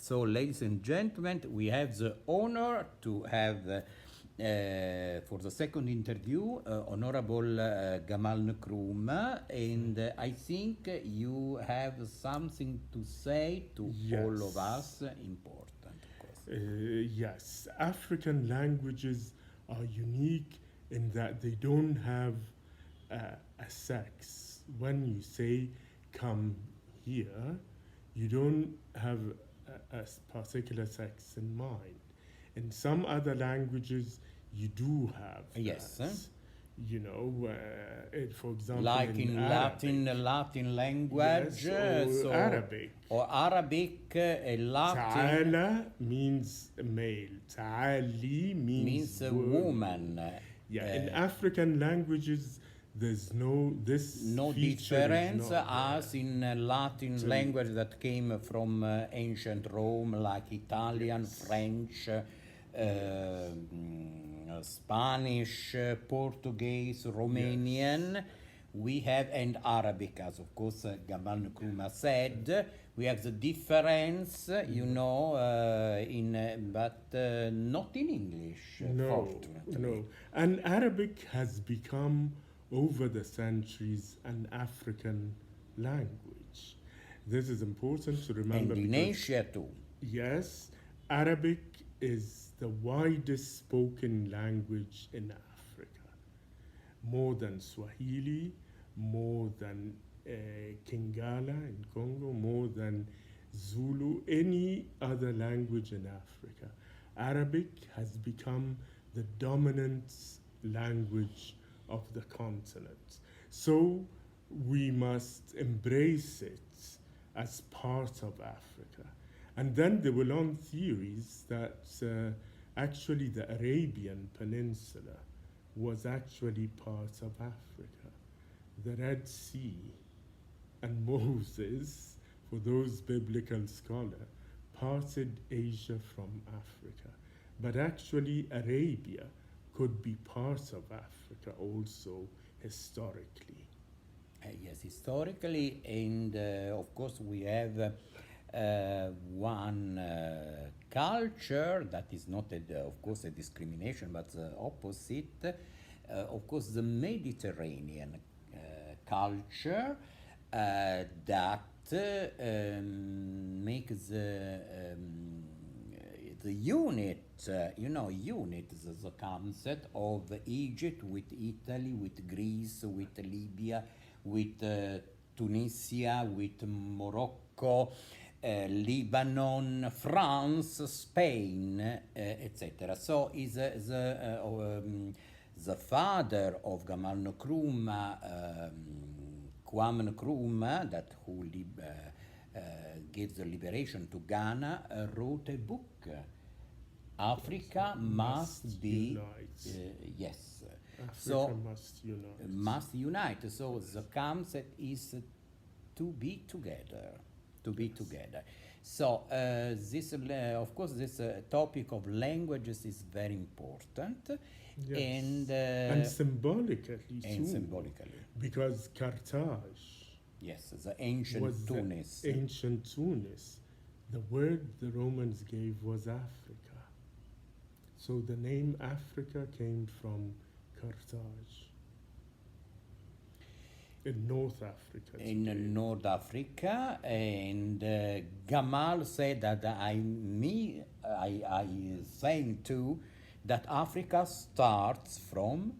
So, ladies and gentlemen, we have the honor to have for the second interview Honorable Gamal Nkrumah, and I think you have something to say to all of us, important, of course. Yes, African languages are unique in that they don't have a sex. When you say come here, you don't have a particular sex in mind. In some other languages, you do have Yes, that. You know, for example, like in Latin language, yes, or so Arabic. or Arabic, Latin Ta'ala means male. Ta'ali means means a woman. woman. Yeah, in African languages, there's this No feature difference is not as in Latin language that came from ancient Rome, like Italian, French, Spanish, Portuguese, Romanian. We have, and Arabic, as of course Gamal Nkrumah said, we have the difference, you know, but not in English, fortunately. No. And Arabic has become, over the centuries, an African language. This is important to remember. And in Asia too. Yes, Arabic is the widest spoken language in Africa. More than Swahili, more than Kingala in Congo, more than Zulu, any other language in Africa. Arabic has become the dominant language of the continent. So we must embrace it as part of Africa. And then there were long theories that actually the Arabian Peninsula was actually part of Africa. The Red Sea and Moses, for those biblical scholars, parted Asia from Africa. But actually, Arabia could be part of Africa also historically. Yes, historically, and of course, we have one culture that is not, of course, a discrimination, but the opposite. Of course, the Mediterranean culture that makes the unit, unit, the concept of Egypt with Italy, with Greece, with Libya, with Tunisia, with Morocco, Lebanon, France, Spain, etc. So is the father of Gamal Nkrumah, Count Nkrumah, that who gave the liberation to Ghana, wrote a book. Africa must be yes. Africa must unite. So the concept is to be together. To be together. So this, of course, this topic of languages is very important, and symbolically and too. Symbolically, because Carthage, yes, the ancient Tunis. The word the Romans gave was Africa. So the name Africa came from Carthage. In North Africa. In North Africa, and Gamal said that I saying too that Africa starts from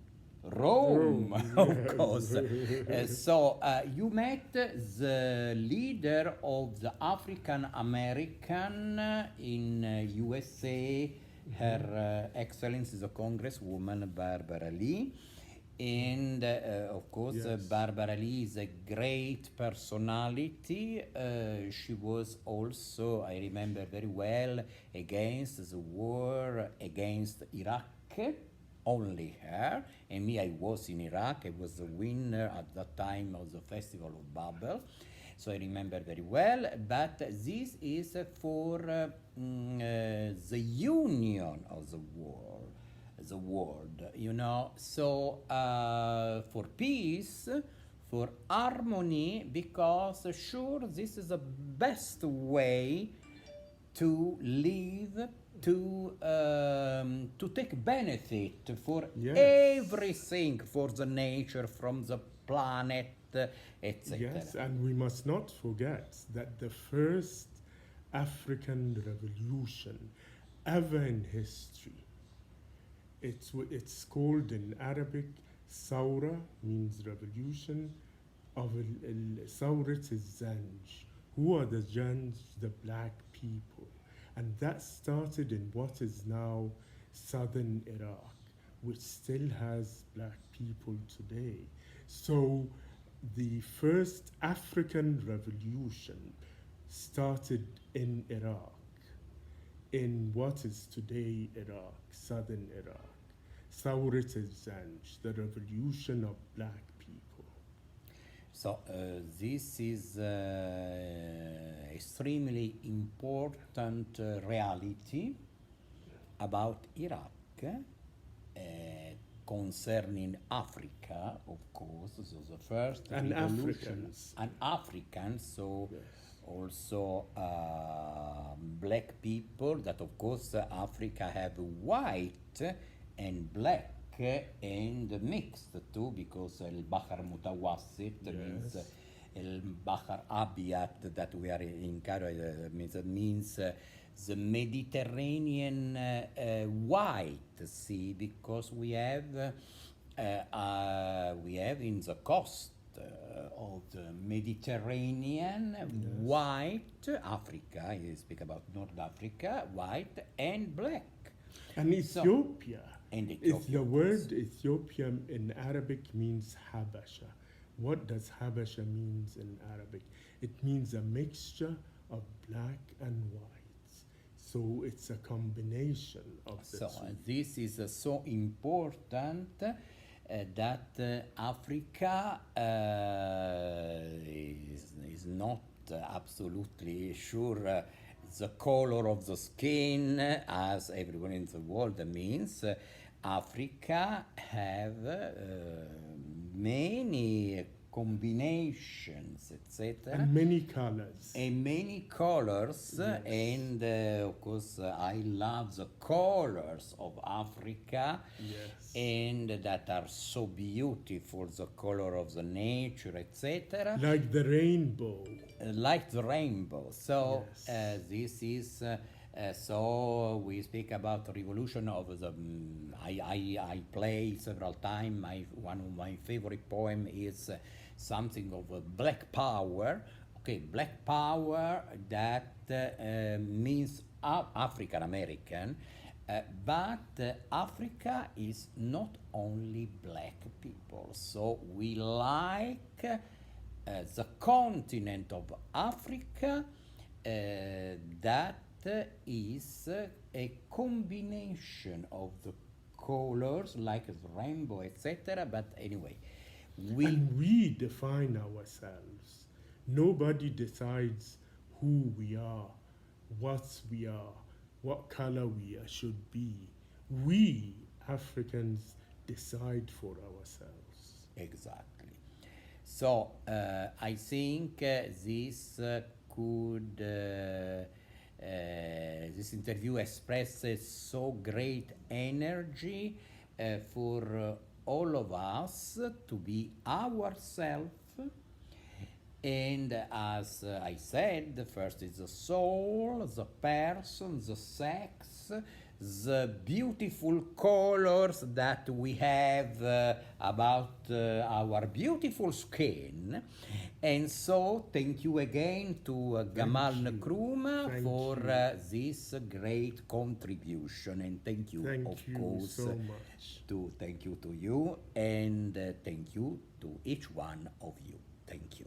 Rome, of course. So you met the leader of the African American in USA, Her Excellency the Congresswoman Barbara Lee. And of course, Barbara Lee is a great personality. She was also, I remember very well, against the war against Iraq. Only her. And me, I was in Iraq. I was the winner at that time of the Festival of Babel. So I remember very well. But this is for the union of the world. The world, so for peace, for harmony, because sure, this is the best way to live, to take benefit for Yes. everything, for the nature, from the planet, etc. Yes, and we must not forget that the first African revolution ever in history, it's called in Arabic Saura, means revolution, of Saurat al-Zanj. Who are the Zanj? The black people. And that started in what is now southern Iraq, which still has black people today. So the first African revolution started in Iraq, in what is today Iraq, southern Iraq. Saurat al-Zanj, the revolution of black people. So this is extremely important reality about Iraq, concerning Africa, of course. So the first And revolution, Africans. and Africans. So Yes. also black people. That of course Africa have white and black and mixed too, because al-Bahr Mutawassit means Yes. al-Bahr Abiyat, that we are in Cairo, means the Mediterranean white sea, because we have in the coast of the Mediterranean white Africa. I speak about North Africa, white and black. And Ethiopia. And It's Ethiopia, the of word Ethiopia in Arabic means Habasha. What does Habasha means in Arabic? It means a mixture of black and white. So it's a combination of the So two. this is so important that Africa is not absolutely sure the color of the skin, as everyone in the world means. Africa have many combinations, etc. And many colors. And many colors, Yes. and of course I love the colors of Africa, Yes. and that are so beautiful, the color of the nature, etc. Like the rainbow. Like the rainbow. So Yes. this is so we speak about the revolution of the. I play several times. One of my favorite poem is something of black power. Okay, black power, that means African American. But Africa is not only black people. So we like the continent of Africa, that is a combination of the colors, like the rainbow, etc. But anyway, And we define ourselves. Nobody decides who we are, what we are, what color we should be. We Africans decide for ourselves. exactly. So I think this could. This interview expresses so great energy for all of us to be ourselves. And as I said, the first is the soul, the person, the sex, the beautiful colors that we have about our beautiful skin. And so, thank you again to Gamal you. Nkrumah Thank for you. this great contribution. And thank you, Thank of you course, so much. thank you to you, and thank you to each one of you. Thank you.